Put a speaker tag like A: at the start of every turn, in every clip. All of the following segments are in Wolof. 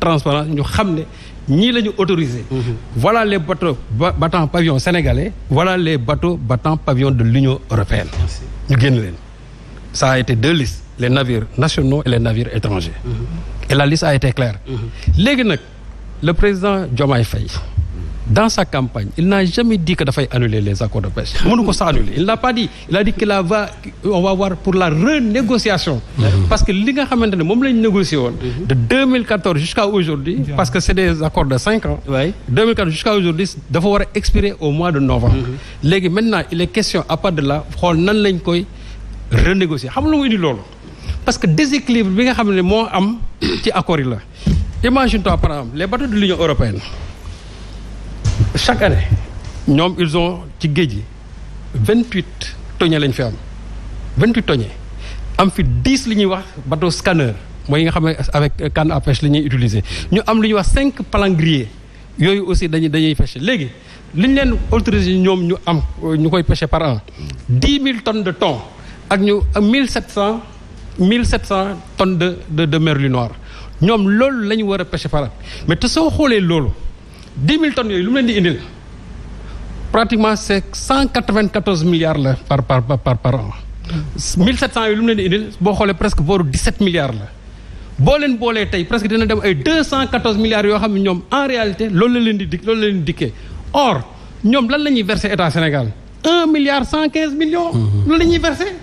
A: transparence ñu xam ne ñii la ñu autorisé. Voilà les bateaux battant pavillon sénégalais, voilà les bateaux battant pavillon de l'Union européenne. ñu génn leen. Ça a été 2 listes, les navires nationaux et les navires étrangers. Et la liste a été claire. Léegi nag le président Diomaye Faye, dans sa campagne, il n'a jamais dit que dafay annuler les accords de pêche. mënu ko sa annuler. Il l'a pas dit. Il a dit qu'on va voir pour la renégociation. Parce que li nga xamante ne moom lañ négocié woon. De 2014 jusqu'à aujourd'hui, parce que c'est des accords de 5 ans. 2014 jusqu'à aujourd'hui dafa war a expirer au mois de novembre. Léegi maintenant il est question à part de là xool nan lañ koy renégocier xam lu mu indi loolu. Parce que déséquilibre bi nga xam ne moo am ci accords yi la. Imagine-toi par exemple les bateaux de l'Union européenne. Chaque année ñoom ils ont ci géej gi 28 tonniers lañ fi am 28 tonniers am fi 10 li ñuy wax bateau scanner mooy yi nga xam ne avec canne à pêche la ñuy utiliser ñu am lu ñuy wax 5 palangriers yooyu aussi dañuy pêcher léegi li ñu leen autorisé ñoom ñu am ñu koy pêcher par an 10 000 tonnes de thon ak ñu 1700 tonnes de merlu noir ñoom loolu la ñu war a pêcher par an mais te soo xoolee loolu 10 000 tonnes yooyu lu mu leen di indil pratiquement c'est 194 milliards la par an 1700 yooyu lu mu leen di indil boo xoolee presque booru 17 milliards la boo leen boolee tey presque dina dem ay 214 milliards yoo xam ne ñoom en réalité loolu la leen di dikkee or ñoom lan la ñuy verser état Sénégal 1 milliard 115 millions. loolu la ñuy verser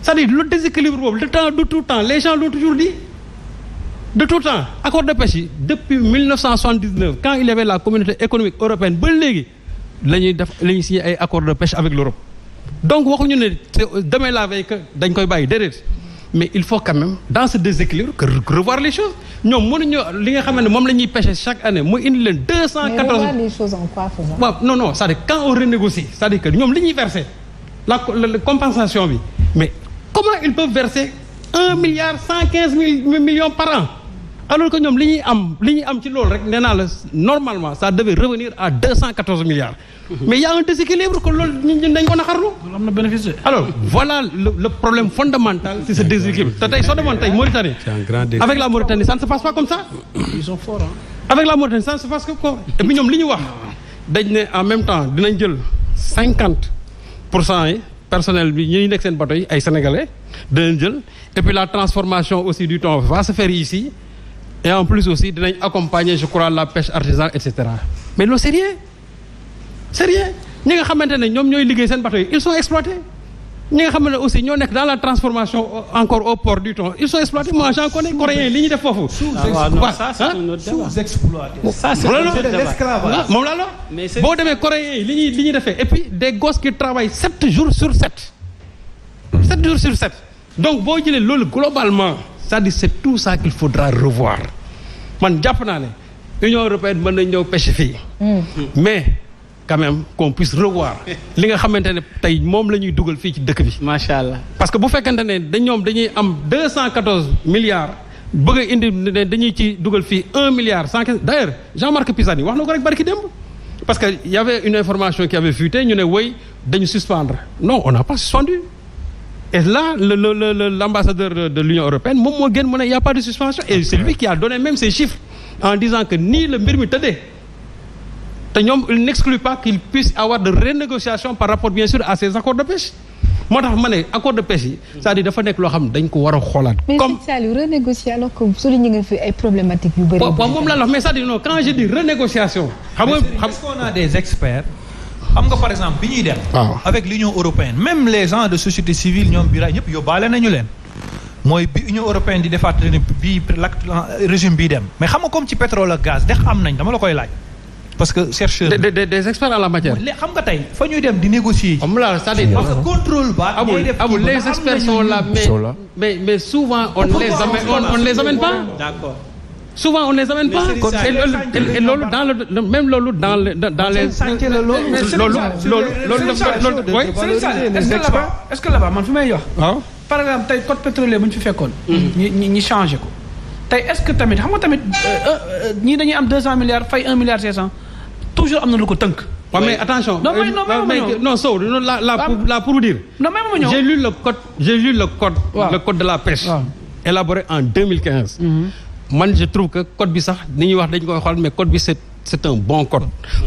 A: c'est-à-dire le déséquilibre boobu de tout temps les gens l'ont toujours dit. De tout temps accord de pêche yi depuis 1979 quand il y avait la communauté économique européenne ba léegi la ñuy signé ay accord de pêche avec l'Europe donc waxuñu ne demain la veille que dañ koy bàyyi déedéet mais il faut quand même dans ce déséquilibre que revoir les choses ñoom mënuñu li nga xam ne moom la ñuy pêcher chaque année muy indi leen 214.
B: mais revoir les choses en quoi faisant.
A: waaw non c'est-à-dire quand on renégocie c'est-à-dire que ñoom li ñuy verser la compensation bi mais comment ils peuvent verser 1 milliard 115 millions par an. Alors que ñoom li ñuy am ci loolu rek nee naa la normalement ça devait revenir à 214 milliards. Mais il y a un déséquilibre que loolu ñun dañ ko naqarlu.
C: am na bénéfice.
A: Alors voilà le problème fondamental c'est ce déséquilibre te tey soo demoon tey Mauritanie. Avec la Mauritanie ça ne se passe pas comme ça.
C: Ils sont forts hein.
A: Avec la Mauritanie ça ne se passe que quoi. Et puis ñoom li ñu wax dañ ne en même temps dinañ jël 50% yi personnel bi ñuy nekk seen bateau yi ay sénégalais dinañ jël et puis la transformation aussi du thon va se faire ici. Et en plus aussi dinañ accompagner je crois la pêche artisanale et cetera mais loolu c'est rien ñi nga xamante ne ñoom ñooy liggéey seen bateau yi ils sont exploités ñi nga xamante ne aussi ñoo nekk dans la transformation encore au port du thon ils sont exploités moi j'en connais coréens li ñuy def foofu.
C: sous-exploité. Ça c'est
A: l'esclavage moom la la boo demee coréens yi li ñuy defee et puis des gosses qui travaillent 7 jours sur 7 donc boo jëlee loolu globalement. C'est-à-dire c'est tout ça qu'il faudra revoir man jàpp naa ne Union européenne mën nañ ñëw pêche fii mais quand même qu'on puisse revoir li nga xamante ne tey moom la ñuy dugal fii ci dëkk bi
D: macha allah
A: parce que bu fekkente ne dañuy am 214 milliards bëgg a indi ne dañuy ci dugal fii 1 milliard 115 d'ailleurs Jean-Marc Pisani wax na ko rek barki démb parce que y avait une information qui avait fuité ñu ne woy dañu suspendre non on n'a pas suspendu. Et là, l'ambassadeur de l'Union européenne, il n'y a pas de suspension. Et c'est lui qui a donné même ces chiffres en disant que ni le mbir mi tëddee. Il n'exclut pas qu'il puisse avoir de renégociations par rapport bien sûr à ces accords de pêche. moo tax ma ne accord de pêche yi c'est-à-dire dafa nekk loo xam ne dañ ko war a xoolaat.
B: comme mais c'est ça renégocier alors que souligné nga fi ay problématiques yu bëri.
A: waaw moom laa la wax mais c'est-à-dire non quand je dis renégociation. xam nga
C: est-ce qu'on a des experts. xam nga par exemple bi ñuy dem. avec l'Union européenne même les gens de société civile ñoom biiraay ñëpp yóbbaale nañu leen. mooy bi Union européenne di defaat bii régime bii dem mais xam nga comme ci pétrole ak gaz dex am nañ dama la koy laaj. parce que chercheurs
A: des experts en la matière.
C: xam nga tey fa ñuy dem di négocier.
A: c'est-à-dire
C: parce que contrôle ba.
A: amul les experts sont là mais souvent on les amène pas.
D: D'accord.
A: Souvent on les amène pas. Et loolu dans le même loolu dans les. loolu
C: est-ce que là-bas man fi may wax.
A: waaw
C: par exemple tey code pétrolier bu ñu fi fekkoon. ñi changé ko. tey est-ce que tamit xam nga tamit ñii dañuy am 200 milliards fay 1 milliard 500 toujours am na lu ko tënk.
A: waaw mais attention. non Sow la pour vous dire.
C: non mais ma ñëw
A: j'ai lu le code de la pêche. élaboré en 2015. man je trouve que code bi sax ni ñuy wax dañ koy xool mais code bi c'est un bon code.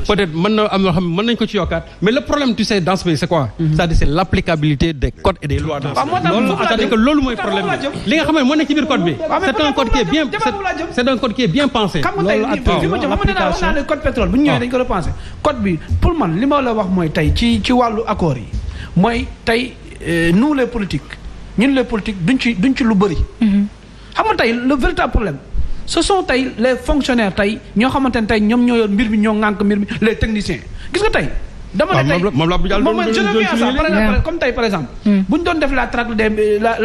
A: Peut-être mën na am loo xam ne mën nañu ko ci yokkaat mais le problème tu sais dans ce pays c'est quoi. c'est-à-dire c'est l'applicabilité des codes et des lois dans ce pays. loolu c'est-à-dire que loolu mooy problème bi li nga xam ne moo nekk ci biir code bi. c'est un code qui est bien c'est un code qui est bien pensé.
D: xam nga tey fi ma wax naa ne code pétrole bu ñu ñëwee dañ ko repensé code bi pour man li ma la wax mooy tey ci wàllu accord yi mooy tey nous les politiques ñun les politiques duñ ci lu bëri. xam nga tey le véritable problème. ce sont tey les fonctionnaires tey ñoo xamante ne tey ñoom ñoo yor mbir mi ñoo ŋànk mbir mi les techniciens gis nga tey. dama ne tey
A: moom la
D: je reviens à ça par exemple comme tey par exemple. bu ñu doon def la traque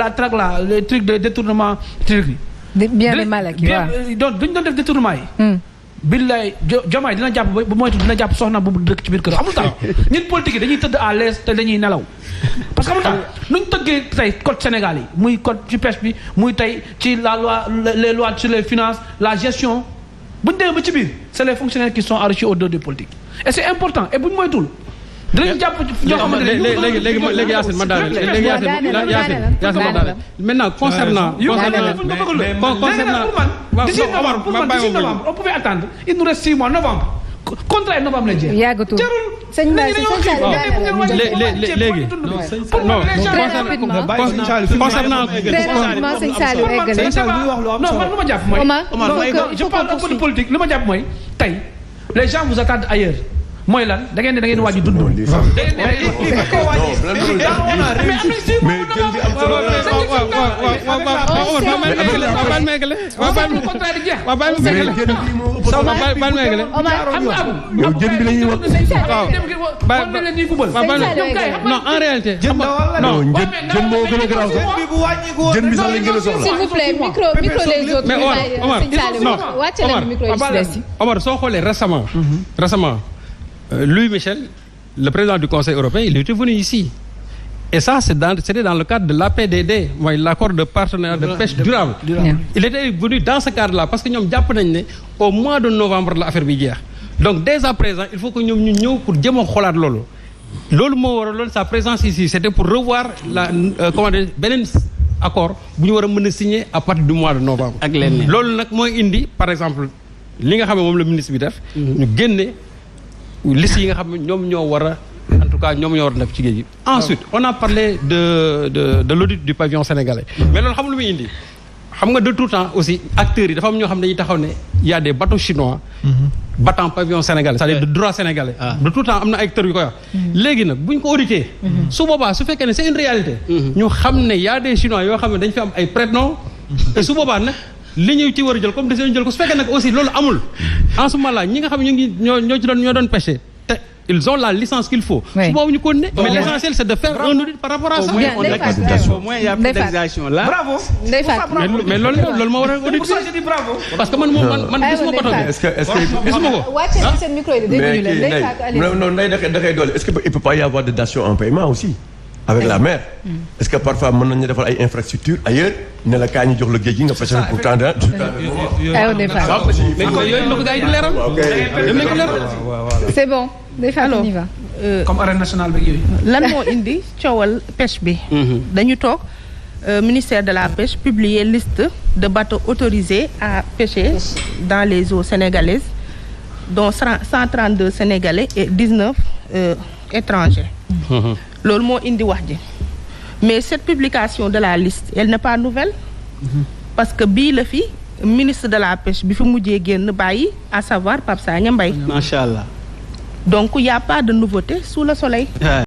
D: la traque là les trucs de détournement trucs yi.
B: bien des mal acquis waaw
D: donc bu ñu doon def détournement yi. billaay Diomaye dina jàpp ba moytu dina jàpp soxna bu dëkk ci biir kër amul tax ñun politique yi dañuy tëdd à l'aise te dañuy nelaw parce que amul tax nu ñu tëggee tey code Sénégal yi muy code ci pêche bi muy tey ci la loi les lois sur les finances la gestion bu ñu demee ba ci biir c'est les fonctionnaires qui sont enrichis au-delà des politiques et c'est important et bu ñu moytuwul dinañ jàpp ñoo xamante ne
A: léegi Yacine ma daaneel léegi Yacine ma daaneel maintenant concernant
D: d'ici novembre on pouvait attendre il nous reste 6 mois novembre contrat novembre lay jeex.
B: yàggatul sëñ Ba
A: léegi non concernant
B: sëñ Saliou eggale
D: non man lu ma jàpp mooy je parle un peu de politique lu ma jàpp mooy tey les gens vous attendent ailleurs mooy lan da ngeen wàññi dund.
A: non en réalité.
E: jën moo gën a garaaw sax jën bi sax lañ gën a soxla.
B: s'il vous plaît micro les autres.
A: mais Omar soo xoolee récemment. Louis Michel, le président du Conseil européen, il était venu ici. Et ça, c'était dans le cadre de l'APDD, l'accord de partenariat de pêche durable. Il était venu dans ce cadre-là parce que nous avons au mois de novembre l'affaire Bidia. Donc dès à présent, il faut que nous nous pour dire lolo. Lolo, sa présence ici, c'était pour revoir accord bu ñu war a mën a signer à partir du mois de novembre.
F: ak leneen
A: loolu nag mooy indi par exemple li nga xam ne moom la ministre bi def. ñu génne liste yi nga xam ne ñoom ñoo war a en tout cas ñoom ñoo war a def ci géej gi. ensuite on a parlé de l'audit du pavillon sénégalais. mais loolu xam lu muy indi. xam nga de tout temps aussi acteurs yi dafa am ñoo xam ne dañuy taxaw ne y a des bateaux chinois. battant pavillon sénégalais c'est-à-dire de droit sénégalais. de tout temps am na ay acteurs yu koy wax. léegi nag bu ñu ko audité. su boobaa su fekkee ne c'est une réalité. ñu xam ne y a des chinois yoo xam ne dañ fi am ay prête-noms. te su boobaa nag li ñuy ci war a jël comme décision jël ko su fekkee nag aussi loolu amul. en ce moment-là ñi nga xam ne ñoo doon pêcher. Ils ont la licence qu'il faut.
B: Oui.
A: Mais l'essentiel, c'est de faire un audit par rapport à ça.
F: Au moins, il y a plus d'exagération là.
D: Bravo.
A: Mais loolu moo war a audit.
D: Je dis bravo.
A: Parce que man gisuma bateau bi.
E: Est-ce que
A: gisuma ko.
B: wàcce seen micro yi dégguñu leen.
E: non Ndeye da koy doole. Est-ce que il peut pas y avoir de dations en paiement aussi avec la mer. Est-ce que parfois mën nañu defal ay infrastructures ailleurs ne la kaa ñu jox la géej gi nga pêcher pour tant de
A: mais yooyu la ko gars yi di leeral. dem nañ ko leeral.
B: c'est bon.
G: alors
B: on y va.
D: Comme arène nationale beeg yooyu.
G: lan moo indi coowal pêche bi. dañu toog ministère de la pêche publier liste de bateaux autorisés à pêcher dans les eaux sénégalaises dont 132 sénégalais et 19 étrangers. loolu moo indi wax ji mais cette publication de la liste elle n'est pas nouvelle. parce que bii la fi ministre de la pêche bi fi mujjee génn bàyyi à savoir Pape Sagna Mbaye.
F: Macha Allah.
G: Donc il n'y a pas de nouveauté sous le soleil.